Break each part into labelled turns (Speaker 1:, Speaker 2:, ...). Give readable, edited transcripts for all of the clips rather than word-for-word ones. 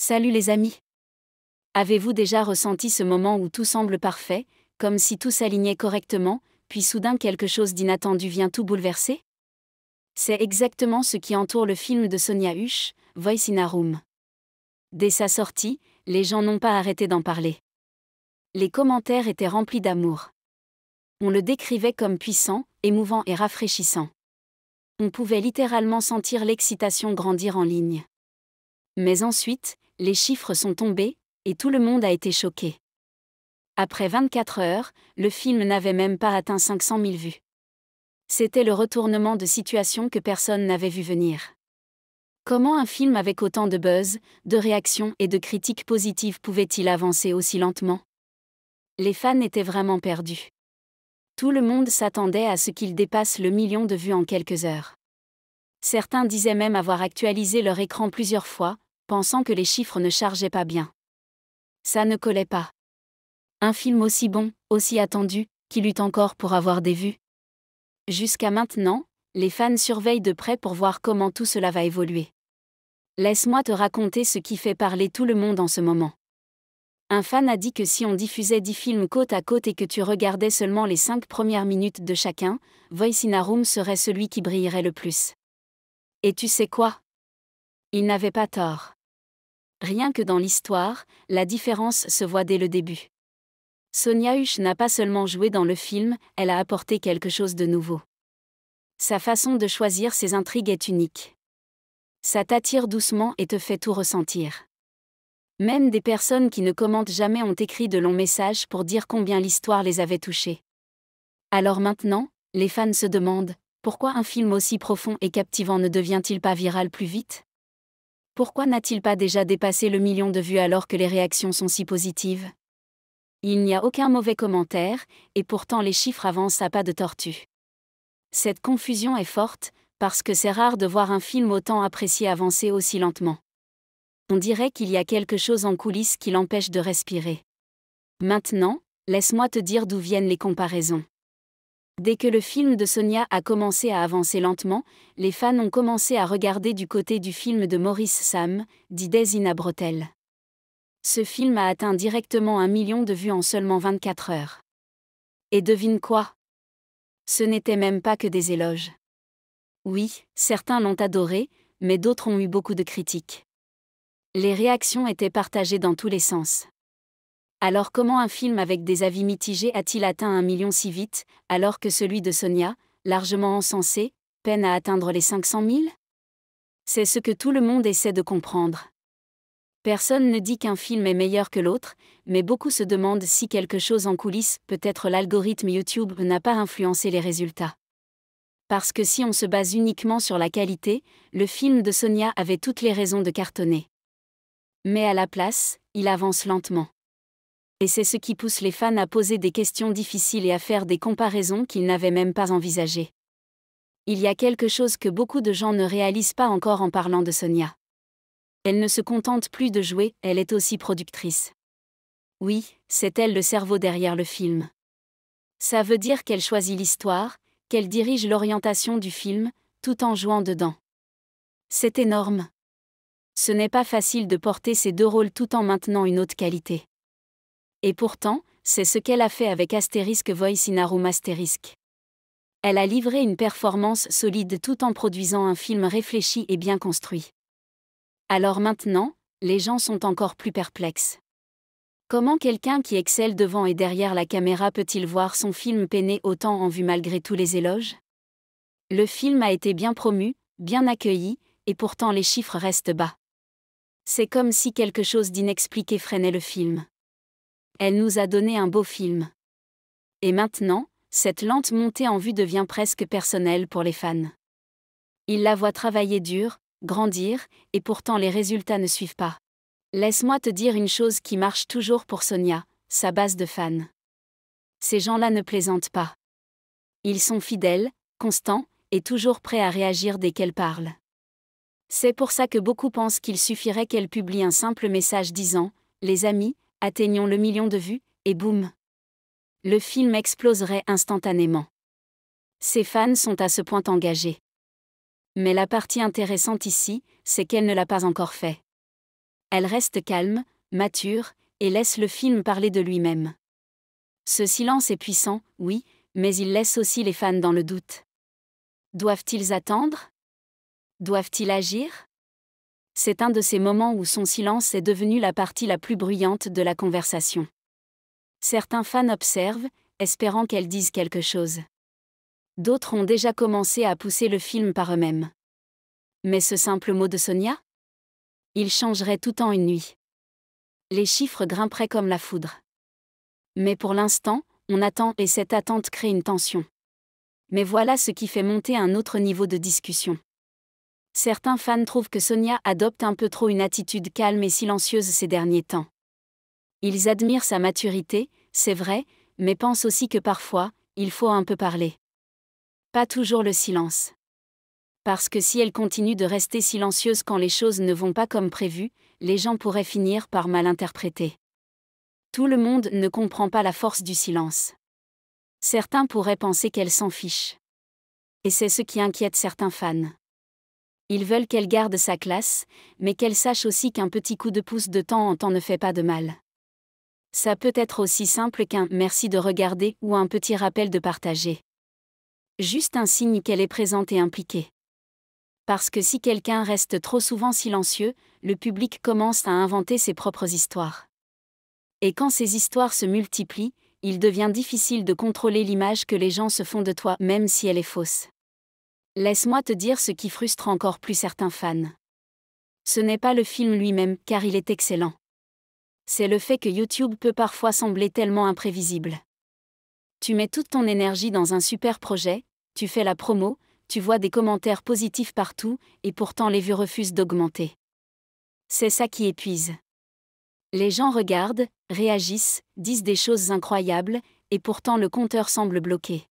Speaker 1: Salut les amis. Avez-vous déjà ressenti ce moment où tout semble parfait, comme si tout s'alignait correctement, puis soudain quelque chose d'inattendu vient tout bouleverser? C'est exactement ce qui entoure le film de Sonia Husch, Voice in a Room. Dès sa sortie, les gens n'ont pas arrêté d'en parler. Les commentaires étaient remplis d'amour. On le décrivait comme puissant, émouvant et rafraîchissant. On pouvait littéralement sentir l'excitation grandir en ligne. Mais ensuite, les chiffres sont tombés, et tout le monde a été choqué. Après 24 heures, le film n'avait même pas atteint 500 000 vues. C'était le retournement de situation que personne n'avait vu venir. Comment un film avec autant de buzz, de réactions et de critiques positives pouvait-il avancer aussi lentement? Les fans étaient vraiment perdus. Tout le monde s'attendait à ce qu'il dépasse le million de vues en quelques heures. Certains disaient même avoir actualisé leur écran plusieurs fois, pensant que les chiffres ne chargeaient pas bien. Ça ne collait pas. Un film aussi bon, aussi attendu, qui lutte encore pour avoir des vues. Jusqu'à maintenant, les fans surveillent de près pour voir comment tout cela va évoluer. Laisse-moi te raconter ce qui fait parler tout le monde en ce moment. Un fan a dit que si on diffusait 10 films côte à côte et que tu regardais seulement les 5 premières minutes de chacun, Voice in a Room serait celui qui brillerait le plus. Et tu sais quoi? Il n'avait pas tort. Rien que dans l'histoire, la différence se voit dès le début. Sonia Husch n'a pas seulement joué dans le film, elle a apporté quelque chose de nouveau. Sa façon de choisir ses intrigues est unique. Ça t'attire doucement et te fait tout ressentir. Même des personnes qui ne commentent jamais ont écrit de longs messages pour dire combien l'histoire les avait touchés. Alors maintenant, les fans se demandent, pourquoi un film aussi profond et captivant ne devient-il pas viral plus vite? Pourquoi n'a-t-il pas déjà dépassé le million de vues alors que les réactions sont si positives? Il n'y a aucun mauvais commentaire, et pourtant les chiffres avancent à pas de tortue. Cette confusion est forte, parce que c'est rare de voir un film autant apprécié avancer aussi lentement. On dirait qu'il y a quelque chose en coulisses qui l'empêche de respirer. Maintenant, laisse-moi te dire d'où viennent les comparaisons. Dès que le film de Sonia a commencé à avancer lentement, les fans ont commencé à regarder du côté du film de Maurice Sam, dit Days in a Brothel. Ce film a atteint directement 1 million de vues en seulement 24 heures. Et devine quoi? Ce n'était même pas que des éloges. Oui, certains l'ont adoré, mais d'autres ont eu beaucoup de critiques. Les réactions étaient partagées dans tous les sens. Alors comment un film avec des avis mitigés a-t-il atteint 1 million si vite, alors que celui de Sonia, largement encensé, peine à atteindre les 500 000? C'est ce que tout le monde essaie de comprendre. Personne ne dit qu'un film est meilleur que l'autre, mais beaucoup se demandent si quelque chose en coulisses, peut-être l'algorithme YouTube, n'a pas influencé les résultats. Parce que si on se base uniquement sur la qualité, le film de Sonia avait toutes les raisons de cartonner. Mais à la place, il avance lentement. Et c'est ce qui pousse les fans à poser des questions difficiles et à faire des comparaisons qu'ils n'avaient même pas envisagées. Il y a quelque chose que beaucoup de gens ne réalisent pas encore en parlant de Sonia. Elle ne se contente plus de jouer, elle est aussi productrice. Oui, c'est elle le cerveau derrière le film. Ça veut dire qu'elle choisit l'histoire, qu'elle dirige l'orientation du film, tout en jouant dedans. C'est énorme. Ce n'est pas facile de porter ces deux rôles tout en maintenant une haute qualité. Et pourtant, c'est ce qu'elle a fait avec Voice in a Room ***. Elle a livré une performance solide tout en produisant un film réfléchi et bien construit. Alors maintenant, les gens sont encore plus perplexes. Comment quelqu'un qui excelle devant et derrière la caméra peut-il voir son film peiner autant en vue malgré tous les éloges? Le film a été bien promu, bien accueilli, et pourtant les chiffres restent bas. C'est comme si quelque chose d'inexpliqué freinait le film. Elle nous a donné un beau film. Et maintenant, cette lente montée en vue devient presque personnelle pour les fans. Ils la voient travailler dur, grandir, et pourtant les résultats ne suivent pas. Laisse-moi te dire une chose qui marche toujours pour Sonia, sa base de fans. Ces gens-là ne plaisantent pas. Ils sont fidèles, constants, et toujours prêts à réagir dès qu'elle parle. C'est pour ça que beaucoup pensent qu'il suffirait qu'elle publie un simple message disant « Les amis, atteignons le million de vues », et boum. Le film exploserait instantanément. Ses fans sont à ce point engagés. Mais la partie intéressante ici, c'est qu'elle ne l'a pas encore fait. Elle reste calme, mature, et laisse le film parler de lui-même. Ce silence est puissant, oui, mais il laisse aussi les fans dans le doute. Doivent-ils attendre? Doivent-ils agir? C'est un de ces moments où son silence est devenu la partie la plus bruyante de la conversation. Certains fans observent, espérant qu'elle dise quelque chose. D'autres ont déjà commencé à pousser le film par eux-mêmes. Mais ce simple mot de Sonia? Il changerait tout en une nuit. Les chiffres grimperaient comme la foudre. Mais pour l'instant, on attend et cette attente crée une tension. Mais voilà ce qui fait monter un autre niveau de discussion. Certains fans trouvent que Sonia adopte un peu trop une attitude calme et silencieuse ces derniers temps. Ils admirent sa maturité, c'est vrai, mais pensent aussi que parfois, il faut un peu parler. Pas toujours le silence. Parce que si elle continue de rester silencieuse quand les choses ne vont pas comme prévu, les gens pourraient finir par mal interpréter. Tout le monde ne comprend pas la force du silence. Certains pourraient penser qu'elle s'en fiche. Et c'est ce qui inquiète certains fans. Ils veulent qu'elle garde sa classe, mais qu'elle sache aussi qu'un petit coup de pouce de temps en temps ne fait pas de mal. Ça peut être aussi simple qu'un « merci de regarder » ou un petit rappel de partager. Juste un signe qu'elle est présente et impliquée. Parce que si quelqu'un reste trop souvent silencieux, le public commence à inventer ses propres histoires. Et quand ces histoires se multiplient, il devient difficile de contrôler l'image que les gens se font de toi, même si elle est fausse. Laisse-moi te dire ce qui frustre encore plus certains fans. Ce n'est pas le film lui-même, car il est excellent. C'est le fait que YouTube peut parfois sembler tellement imprévisible. Tu mets toute ton énergie dans un super projet, tu fais la promo, tu vois des commentaires positifs partout, et pourtant les vues refusent d'augmenter. C'est ça qui épuise. Les gens regardent, réagissent, disent des choses incroyables, et pourtant le compteur semble bloqué.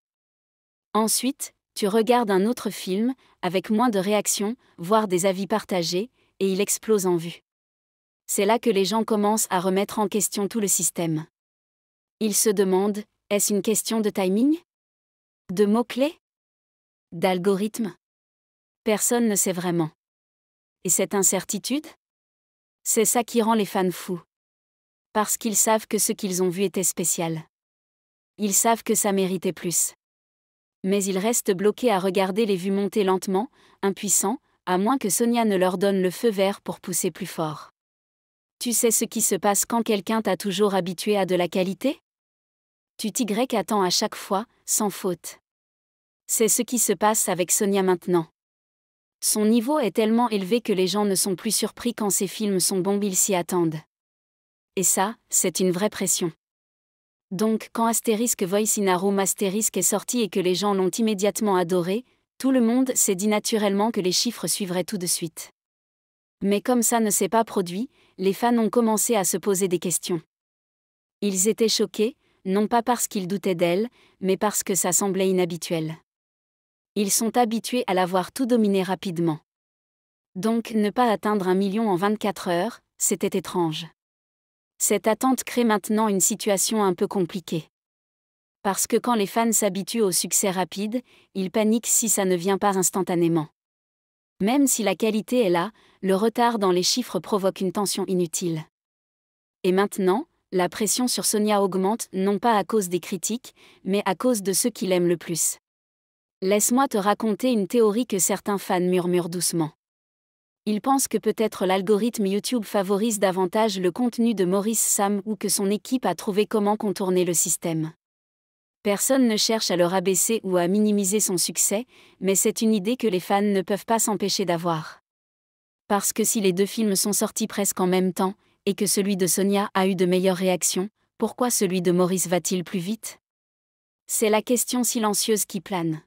Speaker 1: Ensuite, tu regardes un autre film, avec moins de réactions, voire des avis partagés, et il explose en vues. C'est là que les gens commencent à remettre en question tout le système. Ils se demandent, est-ce une question de timing? De mots-clés? D'algorithme? Personne ne sait vraiment. Et cette incertitude? C'est ça qui rend les fans fous. Parce qu'ils savent que ce qu'ils ont vu était spécial. Ils savent que ça méritait plus. Mais ils restent bloqués à regarder les vues monter lentement, impuissants, à moins que Sonia ne leur donne le feu vert pour pousser plus fort. Tu sais ce qui se passe quand quelqu'un t'a toujours habitué à de la qualité? Tu t'y attends à chaque fois, sans faute. C'est ce qui se passe avec Sonia maintenant. Son niveau est tellement élevé que les gens ne sont plus surpris quand ses films sont bons, ils s'y attendent. Et ça, c'est une vraie pression. Donc quand Asterisk Voice in a Room Asterisk est sorti et que les gens l'ont immédiatement adoré, tout le monde s'est dit naturellement que les chiffres suivraient tout de suite. Mais comme ça ne s'est pas produit, les fans ont commencé à se poser des questions. Ils étaient choqués, non pas parce qu'ils doutaient d'elle, mais parce que ça semblait inhabituel. Ils sont habitués à la voir tout dominer rapidement. Donc ne pas atteindre 1 million en 24 heures, c'était étrange. Cette attente crée maintenant une situation un peu compliquée. Parce que quand les fans s'habituent au succès rapide, ils paniquent si ça ne vient pas instantanément. Même si la qualité est là, le retard dans les chiffres provoque une tension inutile. Et maintenant, la pression sur Sonia augmente non pas à cause des critiques, mais à cause de ceux qui l'aiment le plus. Laisse-moi te raconter une théorie que certains fans murmurent doucement. Ils pensent que peut-être l'algorithme YouTube favorise davantage le contenu de Maurice Sam ou que son équipe a trouvé comment contourner le système. Personne ne cherche à le rabaisser ou à minimiser son succès, mais c'est une idée que les fans ne peuvent pas s'empêcher d'avoir. Parce que si les deux films sont sortis presque en même temps, et que celui de Sonia a eu de meilleures réactions, pourquoi celui de Maurice va-t-il plus vite? C'est la question silencieuse qui plane.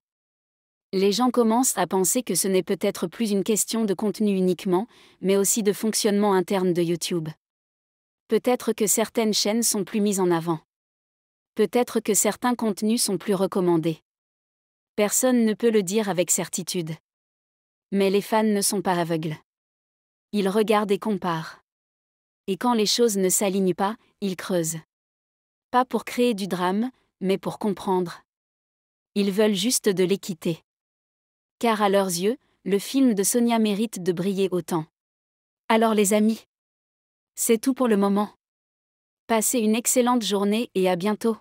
Speaker 1: Les gens commencent à penser que ce n'est peut-être plus une question de contenu uniquement, mais aussi de fonctionnement interne de YouTube. Peut-être que certaines chaînes sont plus mises en avant. Peut-être que certains contenus sont plus recommandés. Personne ne peut le dire avec certitude. Mais les fans ne sont pas aveugles. Ils regardent et comparent. Et quand les choses ne s'alignent pas, ils creusent. Pas pour créer du drame, mais pour comprendre. Ils veulent juste de l'équité. Car à leurs yeux, le film de Sonia mérite de briller autant. Alors les amis, C'est tout pour le moment. Passez une excellente journée et à bientôt.